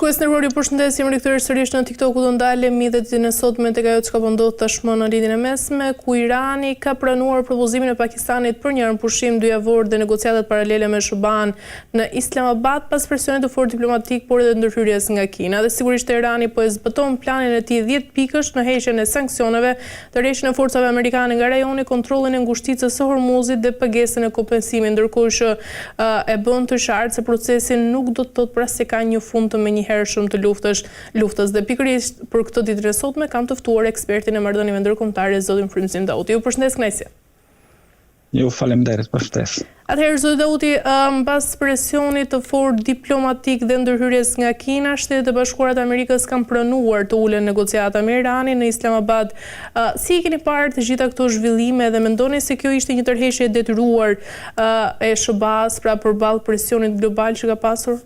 Shikues nderuar, ju përshëndes, jemi rikthyer sërish në TikTok, do ndalemi dhe ditën e sotme tek ajo çka po ndodh tashmë në lidhjen e mesme, ku Irani ka pranuar propozimin e Pakistanit për një pushim dyjavor dhe negociatat paralele me SBA-n në Islamabad pas presionit të fortë diplomatik, por edhe ndërhyrjes nga Kina. Dhe sigurisht Irani po e zbaton planin e tij 10 pikësh në heqjen e sanksioneve, tërheqjen e forcave amerikane nga rajoni, kontrollin e ngushticës së Hormuzit dhe pagesën e kompensimit, ndërkohë që e bën të qartë se procesi nuk do të thotë pra se ka një fund të menjëhershëm të luftës dhe pikërisht për këtë ditën e sotme kam të ftuar ekspertin e marrëdhënieve ndërkombëtare zotin Frymëzim Dauti. Ju përshëndes Knesja. Ju faleminderit për ftesën. Atëherë zoti Dauti, mbas presionit të fortë diplomatik dhe ndërhyrjes nga Kina, Shtetet e Bashkuara të Amerikës kanë pranuar të ulen negociata me Iranin në Islamabad. Si keni parë të gjitha këto zhvillime dhe mendoni se kjo ishte një tërheqje e detyruar e SBA-s pra përballë presionit global që ka pasur?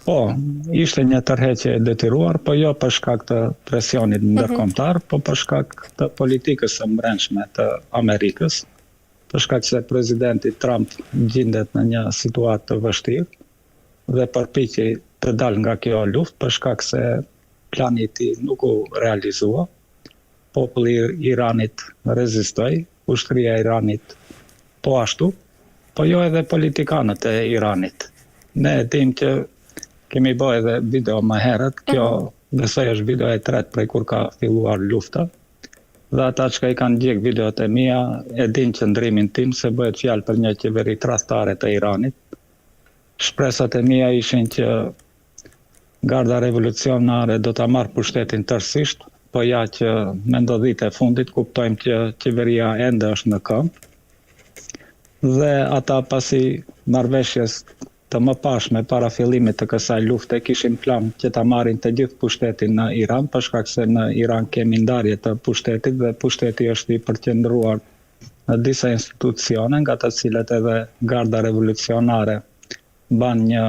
Po, ishte një tërheqje e detyruar, po jo për shkak të presionit ndërkombëtar, po për shkak të politikës së brendshme të Amerikës, për shkak se presidenti Trump gjendet në një situatë të vështirë dhe përpiqej të dalë nga kjo luftë për shkak se plani i tij nuk u realizua. Populli i Iranit rezistoi, ushtria e Iranit po ashtu, po jo edhe politikanët e Iranit. Ne dim që kemi bërë edhe video më herët, kjo besoj është video e tretë prej kur ka filluar lufta. Dhe ata që i kanë ndjek videot e mia e din qëndrimin tim se bëhet fjalë për një qeveri tradhtare të Iranit. Shpresat e mia ishin që Garda Revolucionare do ta marrë pushtetin tërësisht, po ja që me ndodhit e fundit kuptojmë që qeveria ende është në këmbë. Dhe ata pasi marrëveshjes të mëpashme para fillimit të kësaj lufte kishin plan që ta marrin të gjithë pushtetin në Iran, për shkak se në Iran kemi ndarje të pushtetit dhe pushteti është i përqendruar në disa institucione, nga të cilat edhe Garda Revolucionare ban një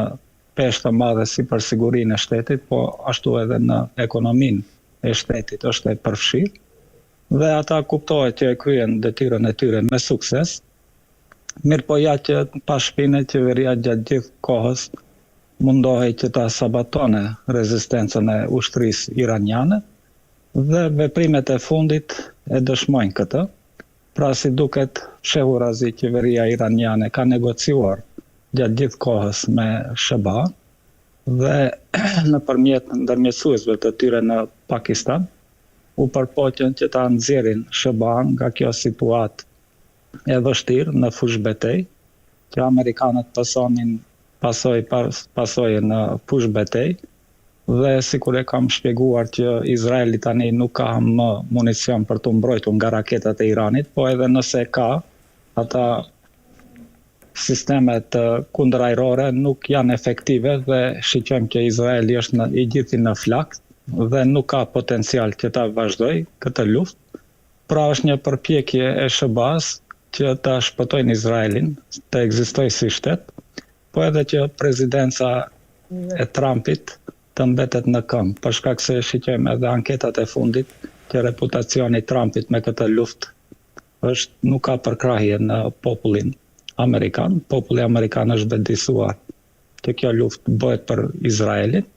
peshë të madhe si për sigurinë e shtetit, po ashtu edhe në ekonominë e shtetit është e përfshirë. Dhe ata kuptohet që e kryen detyrën e tyre me sukses. Mirë po ja që pas shpine qeveria gjatë gjithë kohës mundohej që ta sabatone rezistencën e ushtrisë iraniane dhe veprimet e fundit e dëshmojnë këtë. Pra si duket shehurazi qeveria iraniane ka negociuar gjatë gjithë kohës me SBA dhe nëpërmjet ndërmjetësuesve të tyre në Pakistan u përpoqën që ta nxjerrin SBA-n nga kjo situatë e vështirë në fushë betej, që amerikanët pasojë në fushë betej, dhe sikur e kam shpjeguar që Izraeli tani nuk ka më municion për të mbrojtur nga raketat e Iranit, po edhe nëse ka, ata sistemet kundërajrore nuk janë efektive dhe shiqojmë që Izraeli është i gjithë në flakt dhe nuk ka potencial që ta vazhdoj këtë luftë. Pra është një përpjekje e SBA-s që ta shpëtojnë Izraelin, të ekzistojë si shtet, po edhe që prezidenca e Trumpit të mbetet në këmbë, për shkak se shiqojmë edhe anketat e fundit që reputacioni i Trumpit me këtë luftë nuk ka përkrahje në popullin amerikan. Populli amerikan është vendisuar që kjo luftë bëhet për Izraelin,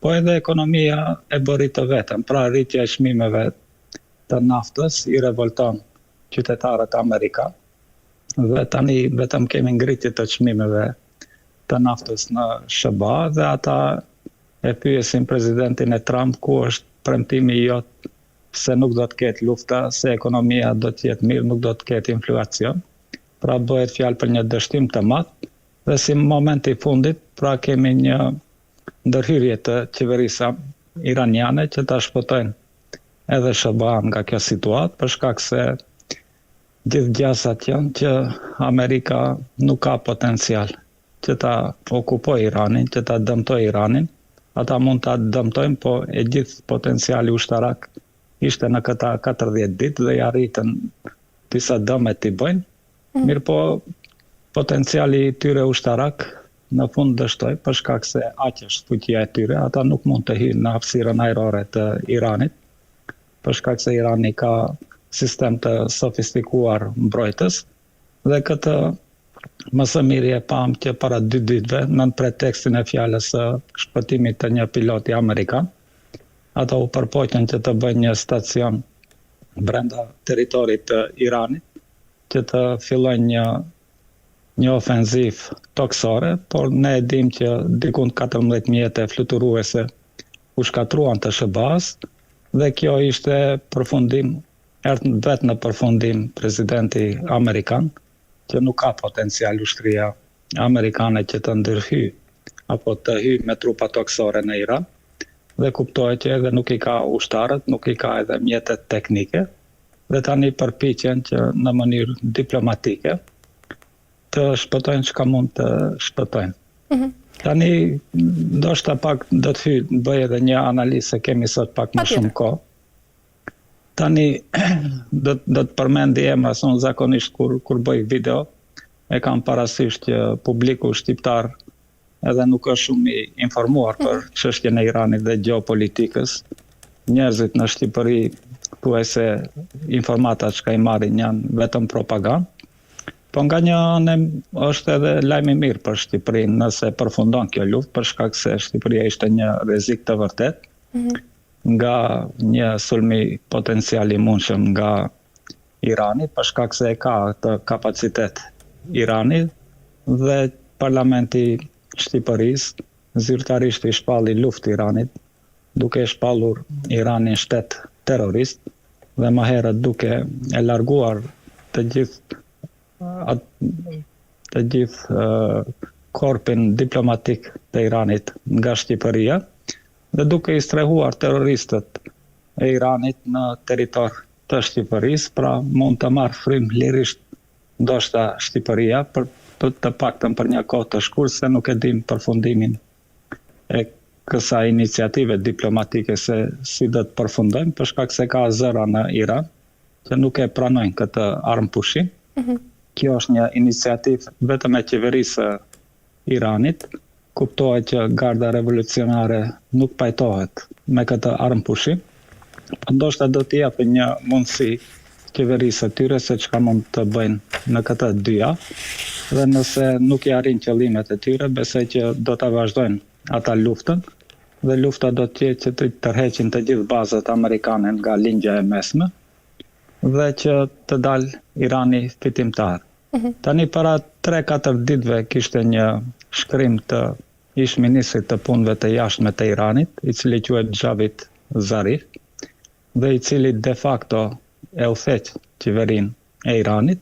po edhe ekonomia e bëri të vetëm, pra rritja e çmimeve të naftës i revolton qytetarët amerikanë. Dhe tani vetëm kemi ngritje të çmimeve të naftës në SBA dhe ata e pyesin presidentin e Trump ku është premtimi i jot se nuk do të ketë lufta, se ekonomia do të jetë mirë, nuk do të ketë inflacion. Pra bëhet fjalë për një dështim të madh dhe si momenti i fundit, pra kemi një ndërhyrje të qeverisë iraniane që ta shpëtojnë edhe SBA nga kjo situatë, për shkak se gjithë gjasat janë që Amerika nuk ka potencial që ta okupoj Iranin, që ta dëmtoj Iranin. Ata mund ta dëmtojnë, po e gjithë potenciali ushtarak ishte në këta 40 ditë dhe ja arritën disa dëme t'i bëjnë. Mirë po potenciali i tyre ushtarak në fund dështoi për shkak se aq është fuqia e tyre, ata nuk mund të hyjnë në hapësirën ajrore të Iranit, për shkak se Irani ka sistem të sofistikuar mbrojtës dhe këtë më së miri e pam që para 2 ditëve, në pretekstin e fjalës së shpëtimit të një piloti amerikan, ata u përpoqën që të bëjnë një stacion brenda teritorit të Iranit, që të fillojnë një ofenziv toksore, por ne e dim që diku 14 mjete fluturuese u shkatruan të SBA-s, dhe kjo ishte përfundim, erdhi vetë në përfundim presidenti amerikan, që nuk ka potencial ushtria amerikane që të ndërhyj apo të hyj me trupa toksore në Iran, dhe kuptohet që edhe nuk i ka ushtarët, nuk i ka edhe mjetet teknike, dhe tani përpiqen që në mënyrë diplomatike të shpëtojnë çka mund të shpëtojnë. Tani ndoshta pak do të bëj edhe një analizë, se kemi sot pak më shumë kohë. Tani do të përmendi emra, se unë zakonisht kur bëj video, e kam parasysh që publiku shqiptar edhe nuk është shumë i informuar për çështjen e Iranit dhe gjeopolitikës. Njerëzit në Shqipëri thuajse informatat që i marrin janë vetëm propagandë. Po nga një anë është edhe lajm i mirë për Shqipërinë nëse përfundon kjo luftë, për shkak se Shqipëria ishte një rrezik të vërtet nga një sulmi potencial i mundshëm nga Irani, për shkak se e ka të kapacitet Irani, dhe parlamenti Shqipërisë zyrtarisht i shpalli luftë Iranit, duke shpallur Iranin shtet terrorist, dhe më herët duke e larguar të gjithë korpin diplomatik të Iranit nga Shqipëria, dhe duke i strehuar terroristët e Iranit në territor të Shqipërisë, pra mund të marrë frymë lirisht ndoshta Shqipëria për të paktën për një kohë të shkurtër, se nuk e dim përfundimin e kësaj iniciative diplomatike, se si do të përfundojmë, për shkak se ka zëra në Iran që nuk e pranojnë këtë armpushim. Kjo është një iniciativë vetëm e qeverisë së Iranit. Kuptohet që garda revolucionare nuk pajtohet me këtë armpushim. Ndoshta do t'i japë një mundësi qeverisë së tyre se çka mund të bëjnë në këtë 2 javë, dhe nëse nuk i arrin qëllimet e tyre, besoj që do ta vazhdojnë ata luftën, dhe lufta do të jetë që të tërheqin të gjithë bazat amerikane nga lindja e mesme, dhe që të dalë Irani fitimtar. Tani para 3-4 ditëve kishte një shkrim të ish-ministrit të punëve të jashtme të Iranit, i cili quhet Xhavid Zarif, dhe i cili de facto e udhëheq qeverinë e Iranit,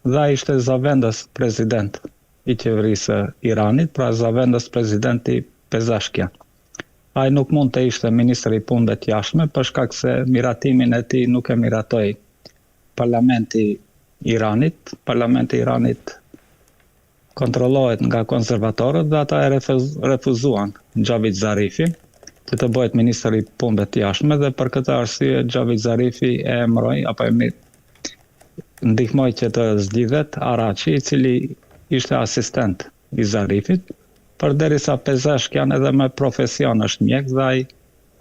dhe ai ishte zavendës president i qeverisë së Iranit, pra zavendës presidenti Pezeshkian. Ai nuk mund të ishte ministri i punëve të jashtme, për shkak se miratimin e tij nuk e miratoi parlamenti Iranit. Parlamenti Iranit kontrollohet nga konservatorët, dhe ata e refuzuan Xhavid Zarifin që të bëhet ministri i punëve të jashtme, dhe për këtë arsye Xhavid Zarifi e emëroi apo e ndihmoi që të zgjidhet Araçi, i cili ishte asistent i Zarifit, përderisa Pezeshkian edhe me profesion është mjek, dhe ai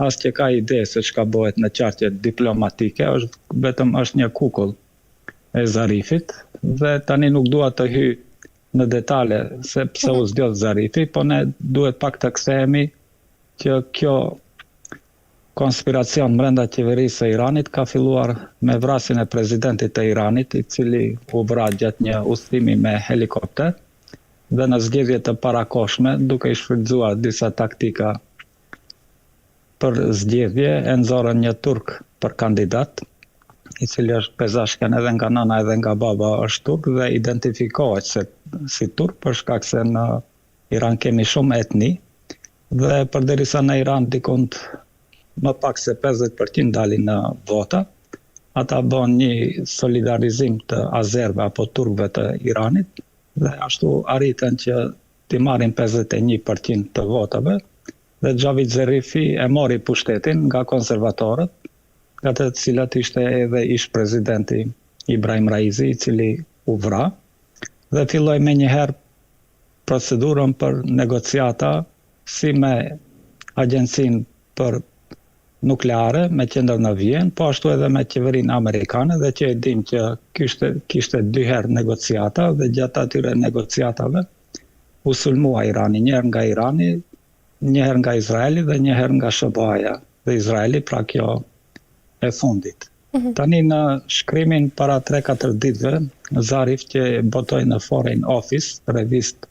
as që ka ide se çka bëhet në qartje diplomatike, vetëm është një kukull e Zarifit, dhe tani nuk dua të hyj në detale se pse u zgjodh Zarifi, po ne duhet pak të kthehemi që kjo konspiracion brenda qeverisë së Iranit ka filluar me vrasjen e presidentit të Iranit, i cili u vra gjatë një udhëtimi me helikopter, dhe në zgjedhje të parakohshme, duke i shfrytzuar disa taktika për zgjedhje, e nxorën një turk për kandidat, i cili është Pezeshkian, edhe nga nana edhe nga baba është turk, dhe identifikohet si turk, për shkak se në Iran kemi shumë etni, dhe përderisa në Iran dikund më pak se 50% dalin në vota, ata bën një solidarizim të azerëve apo turkëve të Iranit, dhe ashtu arritën që t'i marrin 51% të votave, dhe Xhavid Zarifi e mori pushtetin nga konservatorët, nga të cilat ishte edhe ish presidenti Ibrahim Raizi, i cili u vra, dhe filloi me njëherë procedurën për negociata si me Agjencinë për nukleare me qendër në Vjenë, po ashtu edhe me qeverinë amerikane, dhe që e dim që kishte 2 herë negociata, dhe gjatë atyre negociatave u sulmua Irani, njëherë nga Irani, njëherë nga Izraeli dhe njëherë nga SBA-ja dhe Izraeli, pra kjo e fundit. Tani në shkrimin para 3-4 ditëve, Zarif që botoi në Foreign Office, revist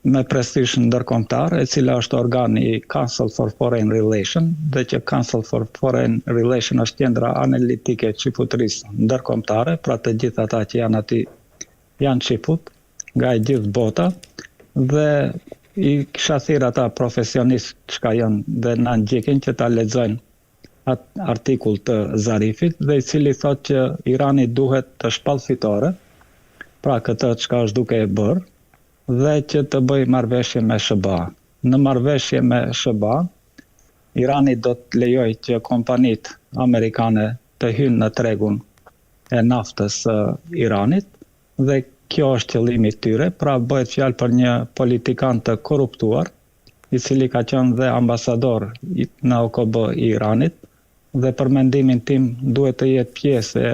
me prestish ndërkombëtar, e cila është organi i Council for Foreign Relations, dhe që Council for Foreign Relations është qendra analitike e çifutërisë ndërkombëtare, pra të gjithë ata që janë aty janë çifut nga e gjithë bota, dhe i kisha thirrë ata profesionistë që janë dhe na ndjekin që ta lexojnë atë artikull të Zarifit, dhe i cili thotë që Irani duhet të shpallfitore, pra këtë çka është duke e bërë, dhe që të bëj marrëveshje me SBA. Në marrëveshje me SBA, Irani do të lejoj që kompanitë amerikane të hynë në tregun e naftës së Iranit, dhe kjo është qëllimi i tyre, pra bëhet fjalë për një politikan të korruptuar, i cili ka qenë dhe ambasador në OKB i Iranit, dhe për mendimin tim duhet të jetë pjesë e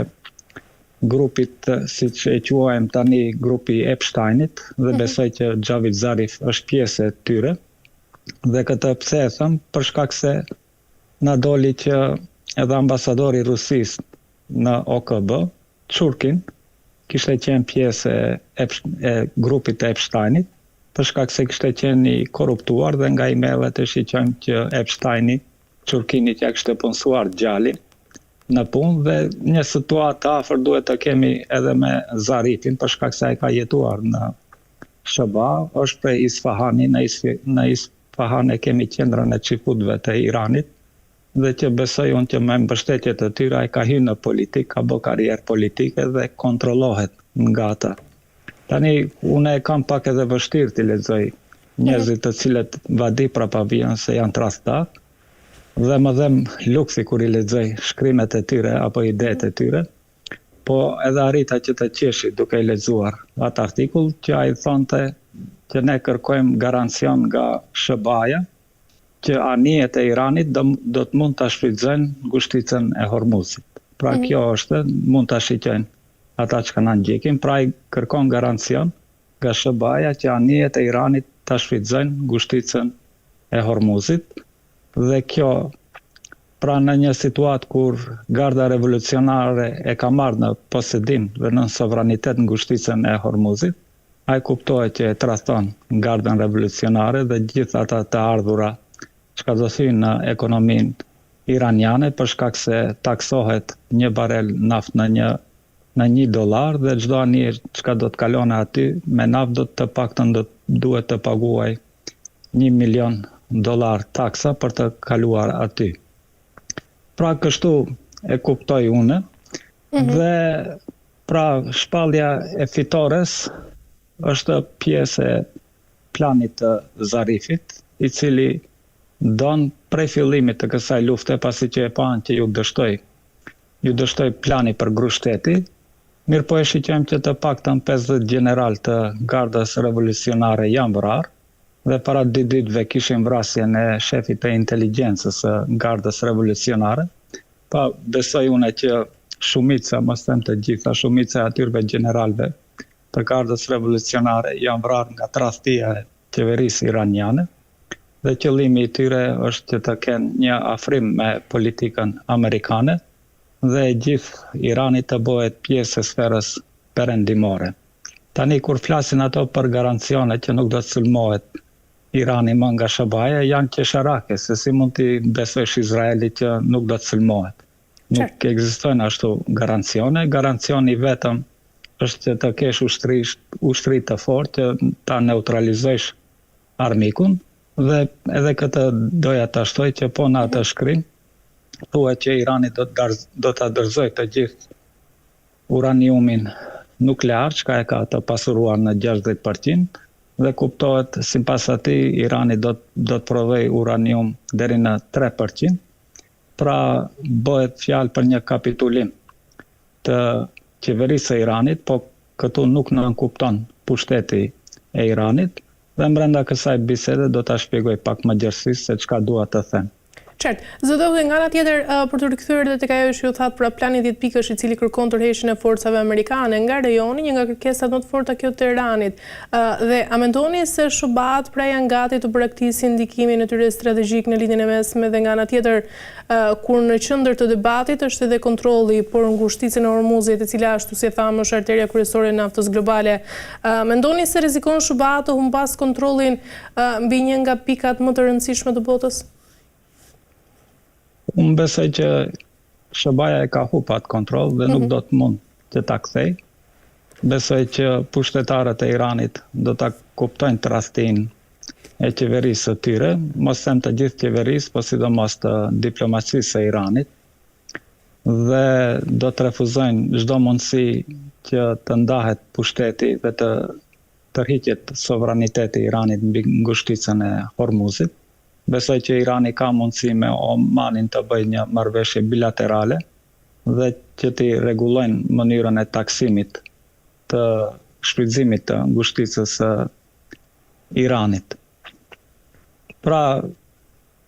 grupit, si që e quajmë tani, grupi Epsteinit, dhe besoj që Xhavid Zarif është pjesë e tyre, dhe këtë pse e them, për shkak se na doli që edhe ambasadori i Rusisë në OKB, Churkin, kishte qenë pjesë e grupit të Epsteinit, për shkak se kishte qenë i korruptuar, dhe nga emailët e shiqojmë që Epsteini, Churkini që kishte punësuar djalin në punë, dhe një situatë afër duhet të kemi edhe me Zarifin, për shkak se ai ka jetuar në SBA, është prej Isfahani, në Isfahan e kemi qendrën e çifutëve të Iranit, dhe që besoj unë që me mbështetjet e tyre ai ka hyrë në politikë, ka bërë karrierë politike dhe kontrollohet nga ata. Tani unë e kam pak edhe vështirë të lexoj njerëzit të cilët vadi prapa vjen se janë tradhtat, dhe më dhem luksi kur i lexoj shkrimet e tyre apo idetë e tyre, po edhe arrita që të qeshi duke i lexuar atë artikull, që ai thonte që ne kërkojmë garancion nga SBA-ja që anijet e Iranit do të mund ta shfrytëzojnë ngushticën e Hormuzit. Pra kjo është, mund ta shiqojnë ata që na ndjekin, pra ai kërkon garancion nga SBA-ja që anijet e Iranit ta shfrytëzojnë ngushticën e Hormuzit. Dhe kjo, pra në një situatë kur garda revolucionare e ka marrë në posedim dhe në sovranitet ngushticën e Hormuzit, ai kuptohet që e tradhton gardën revolucionare dhe gjithë ata të ardhura që ka do hyjnë në ekonominë iraniane, për shkak se taksohet një barel naft në $1, dhe çdo anije që do të kalon aty me naft do të paktën duhet të paguaj $1 milion taksa për të kaluar aty. Pra kështu e kuptoj unë, dhe pra shpallja e fitores është pjesë e planit të Zarifit, i cili don prej fillimit të kësaj lufte, pasi që e panë që ju dështoj plani për grushteti, mirë po e shiqojmë që të paktën 50 general të gardës revolucionare janë vrarë, dhe para 2 ditëve kishim vrasjen e shefit të inteligjencës së gardës revolucionare, pa besoj unë që shumica, mos them të gjitha, shumica e atyre generalëve të gardës revolucionare janë vrarë nga tradhtia e qeverisë iraniane, dhe qëllimi i tyre është që të kenë një afrim me politikën amerikane, dhe gjithë Irani të bëhet pjesë e sferës perëndimore. Tani kur flasin ato për garancione që nuk do të sulmohet Irani më nga SBA-ja, janë qesharake, se si mund t'i besojsh Izraelit që nuk do të sulmohet. Nuk ekzistojnë ashtu garancione. Garancioni vetëm është që të kesh ushtri të fortë, që ta neutralizojsh armikun, dhe edhe këtë doja ta shtoj që po në atë shkrim, thuhet që Irani do ta dorëzojë të gjithë uraniumin nuklear, që e ka të pasuruar në 60%, dhe kuptohet sipas atij Irani do të prodhoj uranium deri në 3%. Pra bëhet fjalë për një kapitulim të qeverisë së Iranit, po këtu nuk nënkupton pushteti e Iranit, dhe brenda kësaj bisede do ta shpjegoj pak më gjerësisht se çka dua të them. Qartë, zëdove nga ana tjetër për të rikthyer edhe tek ajo që ju thatë pra plani 10 pikësh i cili kërkon tërheqjen e forcave amerikane nga rajoni, një nga kërkesat më të forta kjo të Iranit. Dhe a mendoni se Shubat pra janë gati të braktisin ndikimin e tyre strategjik në lidhjen e mesme dhe nga ana tjetër kur në qendër të debatit është edhe kontrolli por ngushticën e Hormuzit, e cila ashtu si e thamë është arteria kryesore e naftës globale. Mendoni se rrezikon Shubat të humbas kontrollin mbi një nga pikat më të rëndësishme të botës? Unë besoj që Shëbaja e ka hupa atë kontroll dhe nuk do të mund të ta kthej. Besoj që pushtetarët e Iranit do ta kuptojnë tradhtinë e qeverisë së tyre, mos them të gjithë qeverisë, po sidomos të diplomacisë së Iranit, dhe do të refuzojnë çdo mundësi që të ndahet pushteti dhe të tërhiqet sovraniteti i Iranit mbi ngushticën e Hormuzit. Besoj që Irani ka mundësi me Omanin të bëjë një marrëveshje bilaterale dhe që t'i rregullojnë mënyrën e taksimit të shfrytëzimit të ngushticës së Iranit. Pra,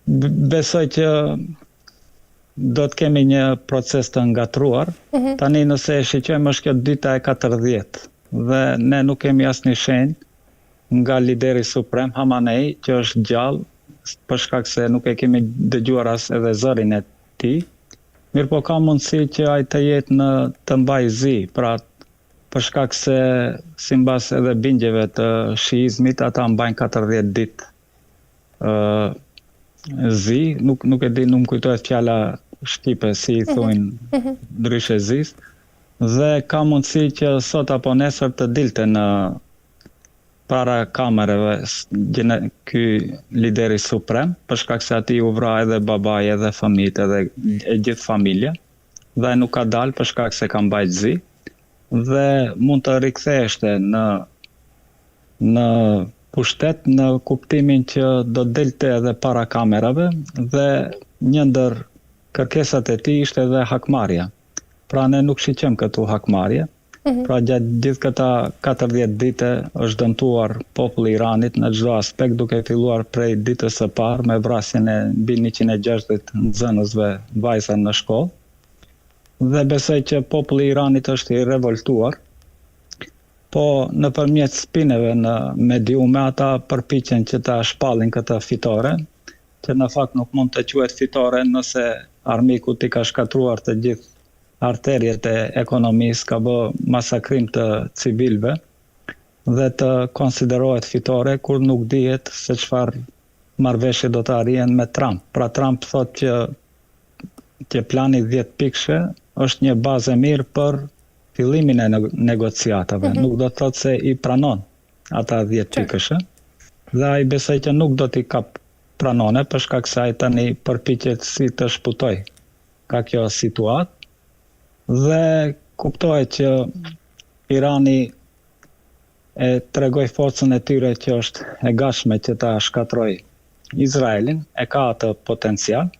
besoj që do të kemi një proces të ngatruar. Tani nëse e shiqojmë është kjo dita e 40 dhe ne nuk kemi asnjë shenjë nga lideri suprem Hamanei që është gjallë, për shkak se nuk e kemi dëgjuar as edhe zërin e tij. Mirë po ka mundësi që ai të jetë në të mbaj zi, pra për shkak se simbas edhe bingjeve të shiizmit ata mbajnë 40 ditë zi, nuk e di, nuk më kujtohet fjala shqipe si i thuajnë ndryshe zis, dhe ka mundësi që sot apo nesër të dilte në para kamerave ky lideri suprem, për shkak se ati u vra edhe babai edhe fëmijët edhe e gjithë familja, dhe nuk ka dalë për shkak se ka mbajt zi, dhe mund të riktheheshte në pushtet në kuptimin që do delte edhe para kamerave, dhe një ndër kërkesat e tij ishte edhe hakmarrja. Pra ne nuk shiqem këtu hakmarrje. Pra gjatë gjithë këta 40 dite është dëmtuar populli i Iranit në çdo aspekt, duke filluar prej ditës së parë me vrasjen e mbi 160 nxënësve vajza në shkollë. Dhe besoj që populli i Iranit është i revoltuar, po nëpërmjet spineve në mediume ata përpiqen që ta shpallin këtë fitore, që në fakt nuk mund të quhet fitore nëse armiku t'i ka shkatruar të gjithë arterjet e ekonomisë, ka bë masakrim të civilëve dhe të konsiderohet fitore kur nuk dihet se çfarë marrëveshje do të arrihen me Trump. Pra Trump thotë që plani 10 pikëshe është një bazë e mirë për fillimin e negociatave. Nuk do të thotë se i pranon ata 10 pikëshe, dhe ai besoj që nuk do t'i kap pranone për shkak se ai tani përpiqet si të shputoj ka kjo situatë. Dhe kuptohet që Irani e tregoi forcën e tyre që është e gatshme që ta shkatrojë Izraelin, e ka atë potencial.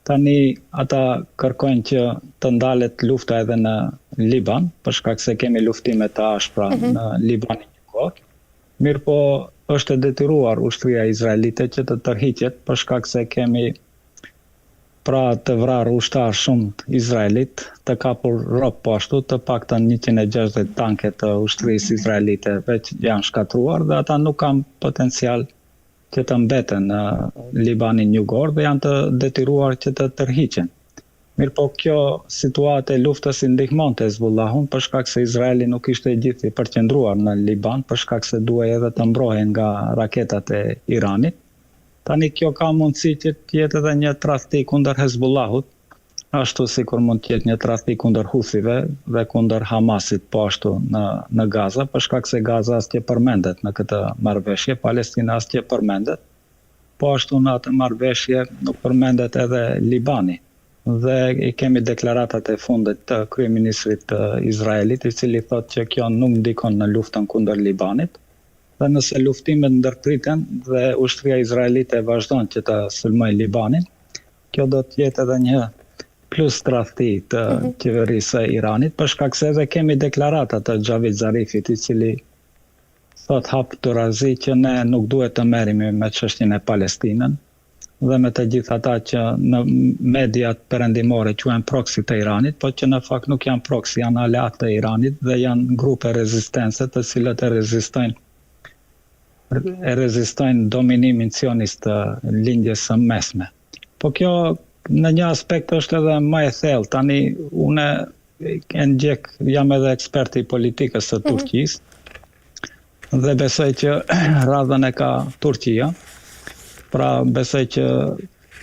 Tani ata kërkojnë që të ndalet lufta edhe në Liban, për shkak se kemi luftime të ashpra në Libanin një kohë. Mirë po është e detyruar ushtria izraelite që të tërhiqet për shkak se kemi pra të vrarë ushtar shumë Izraelit, të kapur rob po ashtu, të paktën 160 tanke të ushtrisë izraelite veç janë shkatruar dhe ata nuk kanë potencial që të mbeten në Libanin jugor dhe janë të detyruar që të tërhiqen. Mirë po kjo situatë e luftës i ndihmonte Hezbollahun për shkak se Izraeli nuk ishte gjithë i përqendruar në Liban për shkak se duhej edhe të mbrohej nga raketat e Iranit. Tani kjo ka mundësi që të jetë edhe një tradhti kundër Hezbollahut, ashtu sikur mund të jetë një tradhti kundër Huthive dhe kundër Hamasit po ashtu në Gaza, për shkak se Gaza asnjë përmendet në këtë marrëveshje, Palestina asnjë përmendet. Po ashtu në atë marrëveshje nuk përmendet edhe Libani. Dhe i kemi deklaratat e fundit të kryeministrit të Izraelit, i cili thotë që kjo nuk ndikon në luftën kundër Libanit. Dhe nëse luftimet ndërpriten dhe ushtria izraelite vazhdon që të sulmojë Libanin, kjo do të jetë edhe një plus tradhti të qeverisë së Iranit, për shkak se edhe kemi deklarata të Xhavid Zarifit, i cili thot hap të razi që ne nuk duhet të merremi me çështjen e Palestinën dhe me të gjithë ata që në mediat perëndimore quhen proxy të Iranit, po që në fakt nuk janë proxy, janë aleat të Iranit dhe janë grupe rezistence të cilët e rezistojnë dominimin sionist të lindjes së mesme. Po kjo në një aspekt është edhe më e thellë. Tani unë jam edhe ekspert i politikës së Turqisë dhe besoj që radhën e ka Turqia. Pra besoj që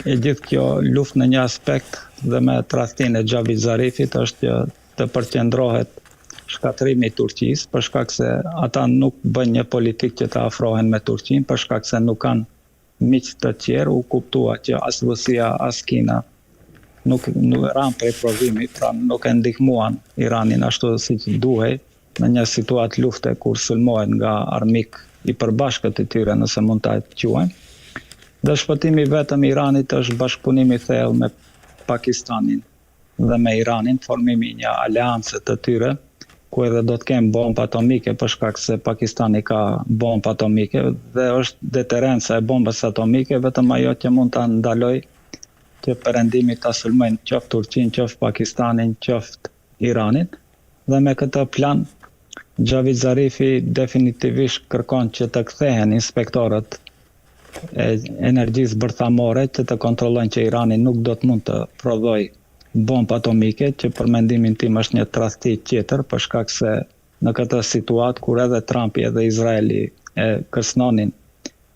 e gjithë kjo luftë në një aspekt dhe me tradhtinë e Xhavit Zarifit është që të përqendrohet shkatrimi i Turqisë, për shkak se ata nuk bën një politikë që të afrohen me Turqinë, për shkak se nuk kanë miq të tjerë, u kuptua që as Rusia as Kina nuk ran prej provimit, pra nuk e ndihmuan Iranin ashtu siç duhej në një situatë lufte kur sulmohen nga armik i përbashkët të tyre, nëse mund ta quajmë. Dhe shpëtimi vetëm i Iranit është bashkëpunimi i thellë me Pakistanin dhe me Iranin, formimi një aleance të tyre, ku edhe do të kemë bombë atomike për shkak se Pakistani ka bombë atomike dhe është deterenca e bombës atomike vetëm ajo që mund ta ndaloj që perëndimit ta sulmojnë qoftë Turqinë, qoftë Pakistanin, qoftë Iranin. Dhe me këtë plan Xhavit Zarifi definitivisht kërkon që të kthehen inspektorët e energjisë bërthamore që të kontrollojnë që Irani nuk do të mund të prodhojë bombë atomike, që për mendimin tim është një tradhti tjetër, për shkak se në këtë situatë kur edhe Trumpi edhe Izraeli e kërcënonin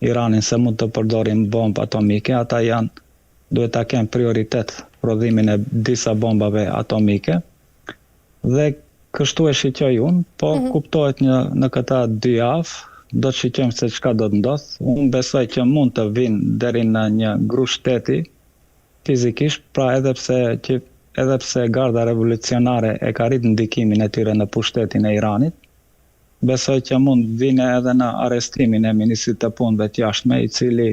Iranin se mund të përdorin bombë atomike, ata duhet ta kenë prioritet prodhimin e disa bombave atomike. Dhe kështu e shiqoj unë, po kuptohet në këta 2 javë, do të shiqojmë se çka do të ndodh. Unë besoj që mund të vinë deri në një grup shteti fizikisht, pra edhe pse garda revolucionare e ka rritë ndikimin e tyre në pushtetin e Iranit, besoj që mund vinë edhe në arrestimin e ministrit të punëve të jashtme, i cili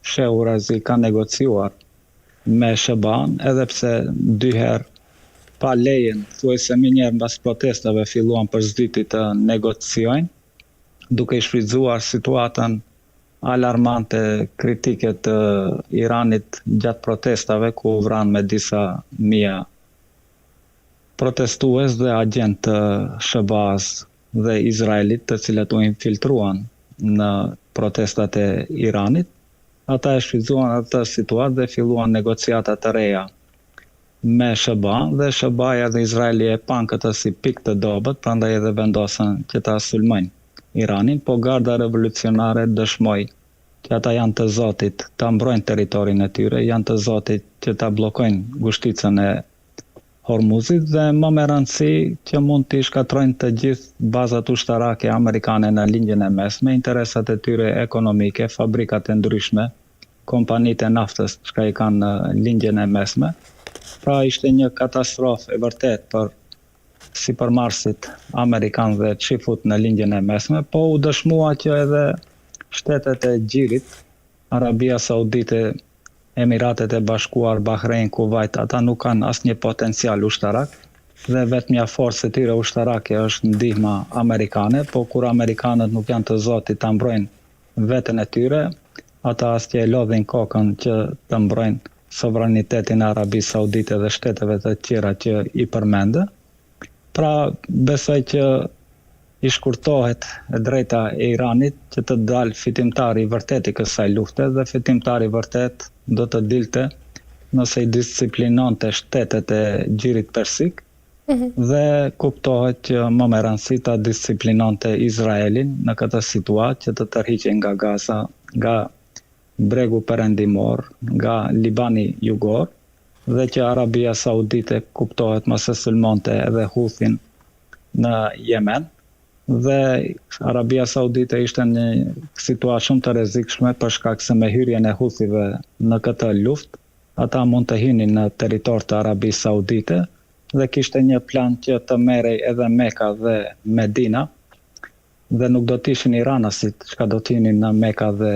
shehu razi ka negociuar me SBA-n, edhe pse 2 herë pa lejen, thuajse më njëherë mbas protestave filluan përsëri të negociojnë, duke i shfrytzuar situatën alarmante kritike të Iranit gjatë protestave, ku vran me disa mijë protestues dhe agent të SBA-s dhe Izraelit, të cilët u infiltruan në protestat e Iranit. Ata e shfrytzuan atë situatë dhe filluan negociata të reja me SBA-n, dhe SBA-ja dhe Izraeli e pan këtë si pikë të dobët, prandaj edhe vendosën që ta sulmojnë Iranin, po garda revolucionare dëshmoi që ata janë të zotit ta mbrojnë territorin e tyre, janë të zotit që ta bllokojnë gushticën e Hormuzit dhe më me rëndësi që mund të shkatrojnë të gjithë bazat ushtarake amerikane në lindjen e mesme, interesat e tyre ekonomike, fabrikat e ndryshme, kompanitë e naftës që i kanë në lindjen e mesme. Pra ishte një katastrofë e vërtet për sipërmarrësit amerikan dhe çifut në lindjen e mesme, po u dëshmua që edhe shtetet e gjirit, Arabia Saudite, Emiratet e Bashkuar, Bahrein, Kuvajt, ata nuk kanë asnjë potencial ushtarak dhe vetmja forcë e tyre ushtarake është ndihma amerikane, po kur amerikanët nuk janë të zotit ta mbrojnë veten e tyre, ata asnjë e lodhin kokën që të mbrojnë sovranitetin e Arabisë Saudite dhe shteteve të tjera që i përmendë. Pra besoj që i shkurtohet e drejta e Iranit që të dalë fitimtari vërtet i kësaj lufte, dhe fitimtari vërtet do të dilte nëse i disciplinonte shtetet e gjirit persik dhe kuptohet që më me rëndësi ta disciplinonte Izraelin në këtë situatë që të tërhiqej nga Gaza, nga bregu perëndimor, nga Libani jugor, dhe që Arabia Saudite kuptohet mos e sulmonte edhe Huthin në Yemen. Dhe Arabia Saudite ishte në një situatë shumë të rrezikshme për shkak se me hyrjen e Huthive në këtë luftë, ata mund të hinin në territor të Arabisë Saudite dhe kishte një plan që të merrej edhe Mekka dhe Medina, dhe nuk do të ishin iranasit që do të hinin në Mekka dhe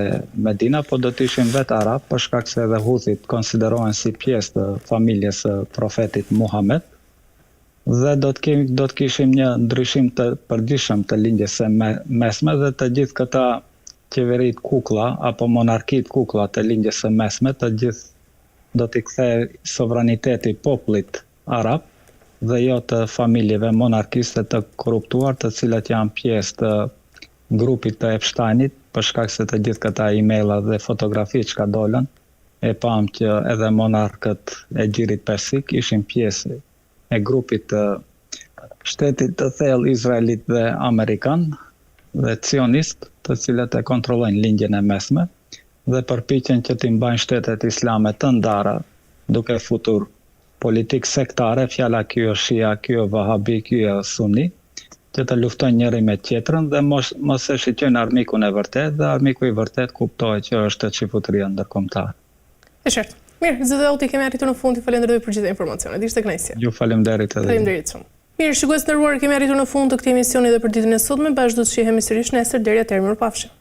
Medina, po do të ishin vetë arab, për shkak se edhe Huthit konsiderohen si pjesë të familjes së profetit Muhammed. Dhe do të kishim një ndryshim të përgjithshëm të lindjes së mesme, dhe të gjithë këta qeverit kuklla apo monarkit kuklla të lindjes së mesme, të gjithë do t'i kthej sovraniteti popullit arab dhe jo të familjeve monarkiste të korruptuar, të cilat janë pjesë të grupit të Epsteinit, për shkak se të gjithë këta emaila dhe fotografi që ka dolën, e pam që edhe monarkët e Gjirit Persik ishin pjesë e grupit të shtetit të thellë izraelit dhe amerikan dhe cionist, të cilët e kontrollojnë lindjen e mesme dhe përpiqen që t'i mbajnë shtetet islame të ndara, duke futur politikë sektare, fjala ky është shia, ky është vahabi, ky është sunni, që të luftojnë njëri me tjetrën dhe mos e shqyrtojnë armikun e vërtet, dhe armiku i vërtet kuptohet që është çifutëria ndërkombëtare. E qartë. Mirë, zëdhe Auti, kemi arritur në fund, të falenderoj për gjitha informacionet. Ishte kënaqësi. Ju faleminderit edhe. Faleminderit shumë. Mirë, shikues të nderuar, kemi arritur në fund të këtij emisioni dhe për ditën e sotme, bashkë do të shihemi sërish nesër, deri atëherë mirupafshim.